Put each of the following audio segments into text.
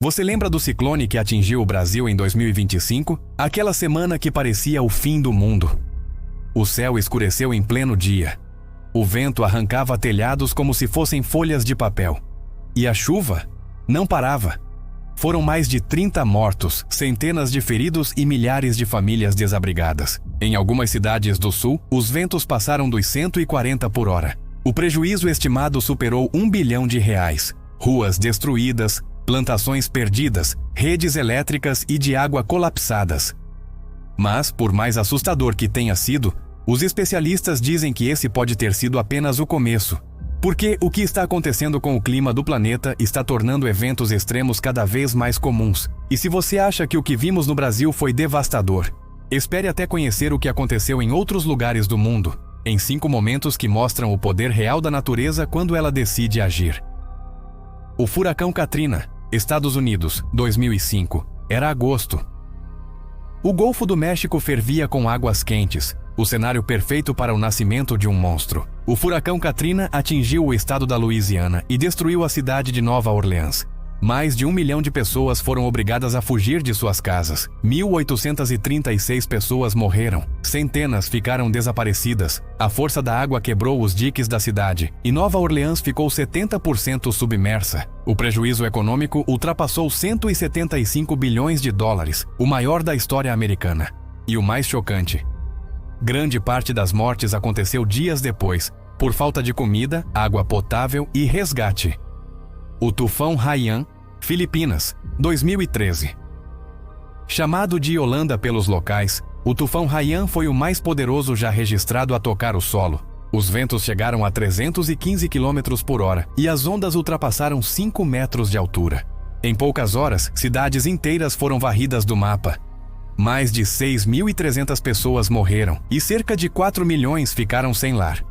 Você lembra do ciclone que atingiu o Brasil em 2025? Aquela semana que parecia o fim do mundo. O céu escureceu em pleno dia. O vento arrancava telhados como se fossem folhas de papel. E a chuva não parava. Foram mais de 30 mortos, centenas de feridos e milhares de famílias desabrigadas. Em algumas cidades do sul, os ventos passaram dos 140 por hora. O prejuízo estimado superou R$1 bilhão. Ruas destruídas, plantações perdidas, redes elétricas e de água colapsadas. Mas, por mais assustador que tenha sido, os especialistas dizem que esse pode ter sido apenas o começo. Porque o que está acontecendo com o clima do planeta está tornando eventos extremos cada vez mais comuns. E se você acha que o que vimos no Brasil foi devastador, espere até conhecer o que aconteceu em outros lugares do mundo, em 5 momentos que mostram o poder real da natureza quando ela decide agir. O furacão Katrina, Estados Unidos, 2005. Era agosto. O Golfo do México fervia com águas quentes, o cenário perfeito para o nascimento de um monstro. O furacão Katrina atingiu o estado da Louisiana e destruiu a cidade de Nova Orleans. Mais de 1 milhão de pessoas foram obrigadas a fugir de suas casas. 1.836 pessoas morreram. Centenas ficaram desaparecidas. A força da água quebrou os diques da cidade e Nova Orleans ficou 70% submersa. O prejuízo econômico ultrapassou $175 bilhões, o maior da história americana. E o mais chocante: grande parte das mortes aconteceu dias depois, por falta de comida, água potável e resgate. O tufão Haiyan, Filipinas, 2013. Chamado de Yolanda pelos locais, o tufão Haiyan foi o mais poderoso já registrado a tocar o solo. Os ventos chegaram a 315 km por hora e as ondas ultrapassaram 5 metros de altura. Em poucas horas, cidades inteiras foram varridas do mapa. Mais de 6.300 pessoas morreram e cerca de 4 milhões ficaram sem lar.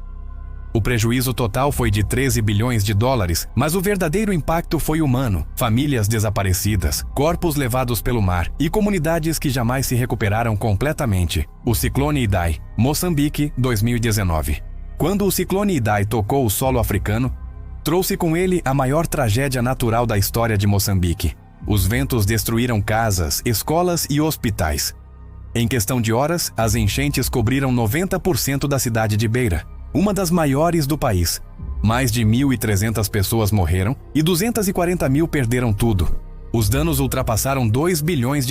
O prejuízo total foi de $13 bilhões, mas o verdadeiro impacto foi humano. Famílias desaparecidas, corpos levados pelo mar e comunidades que jamais se recuperaram completamente. O ciclone Idai, Moçambique, 2019. Quando o ciclone Idai tocou o solo africano, trouxe com ele a maior tragédia natural da história de Moçambique. Os ventos destruíram casas, escolas e hospitais. Em questão de horas, as enchentes cobriram 90% da cidade de Beira, uma das maiores do país. Mais de 1.300 pessoas morreram e 240 mil perderam tudo. Os danos ultrapassaram $2 bilhões,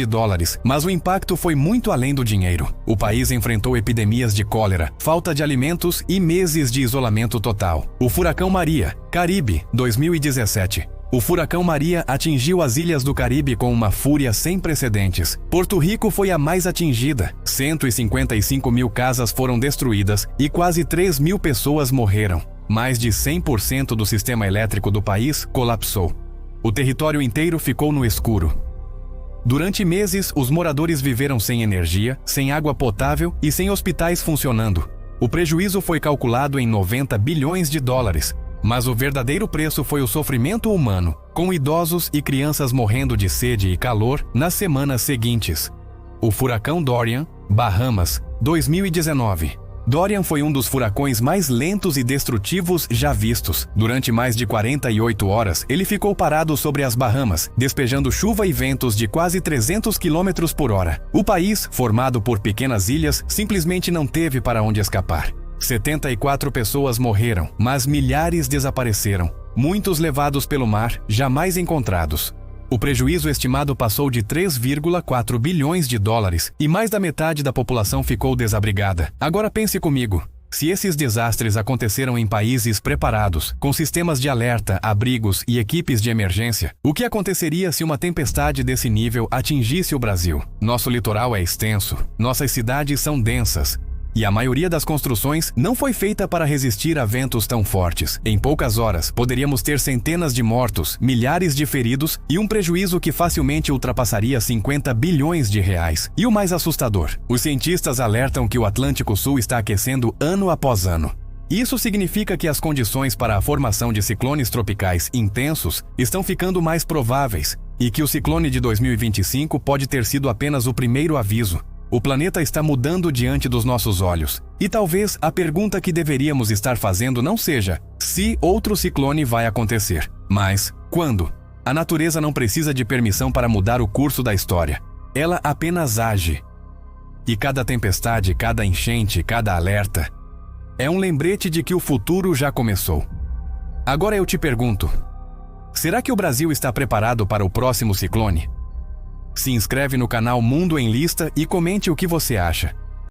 mas o impacto foi muito além do dinheiro. O país enfrentou epidemias de cólera, falta de alimentos e meses de isolamento total. O furacão Maria, Caribe, 2017. O furacão Maria atingiu as ilhas do Caribe com uma fúria sem precedentes. Porto Rico foi a mais atingida. 155 mil casas foram destruídas e quase 3 mil pessoas morreram. Mais de 100% do sistema elétrico do país colapsou. O território inteiro ficou no escuro. Durante meses, os moradores viveram sem energia, sem água potável e sem hospitais funcionando. O prejuízo foi calculado em $90 bilhões. Mas o verdadeiro preço foi o sofrimento humano, com idosos e crianças morrendo de sede e calor nas semanas seguintes. O furacão Dorian, Bahamas, 2019. Dorian foi um dos furacões mais lentos e destrutivos já vistos. Durante mais de 48 horas, ele ficou parado sobre as Bahamas, despejando chuva e ventos de quase 300 km por hora. O país, formado por pequenas ilhas, simplesmente não teve para onde escapar. 74 pessoas morreram, mas milhares desapareceram, muitos levados pelo mar, jamais encontrados. O prejuízo estimado passou de $3,4 bilhões e mais da metade da população ficou desabrigada. Agora pense comigo, se esses desastres aconteceram em países preparados, com sistemas de alerta, abrigos e equipes de emergência, o que aconteceria se uma tempestade desse nível atingisse o Brasil? Nosso litoral é extenso, nossas cidades são densas, e a maioria das construções não foi feita para resistir a ventos tão fortes. Em poucas horas, poderíamos ter centenas de mortos, milhares de feridos e um prejuízo que facilmente ultrapassaria $50 bilhões. E o mais assustador, os cientistas alertam que o Atlântico Sul está aquecendo ano após ano. Isso significa que as condições para a formação de ciclones tropicais intensos estão ficando mais prováveis e que o ciclone de 2025 pode ter sido apenas o primeiro aviso. O planeta está mudando diante dos nossos olhos. E talvez a pergunta que deveríamos estar fazendo não seja se outro ciclone vai acontecer, mas quando. A natureza não precisa de permissão para mudar o curso da história. Ela apenas age. E cada tempestade, cada enchente, cada alerta é um lembrete de que o futuro já começou. Agora eu te pergunto: será que o Brasil está preparado para o próximo ciclone? Se inscreve no canal Mundo em Lista e comente o que você acha.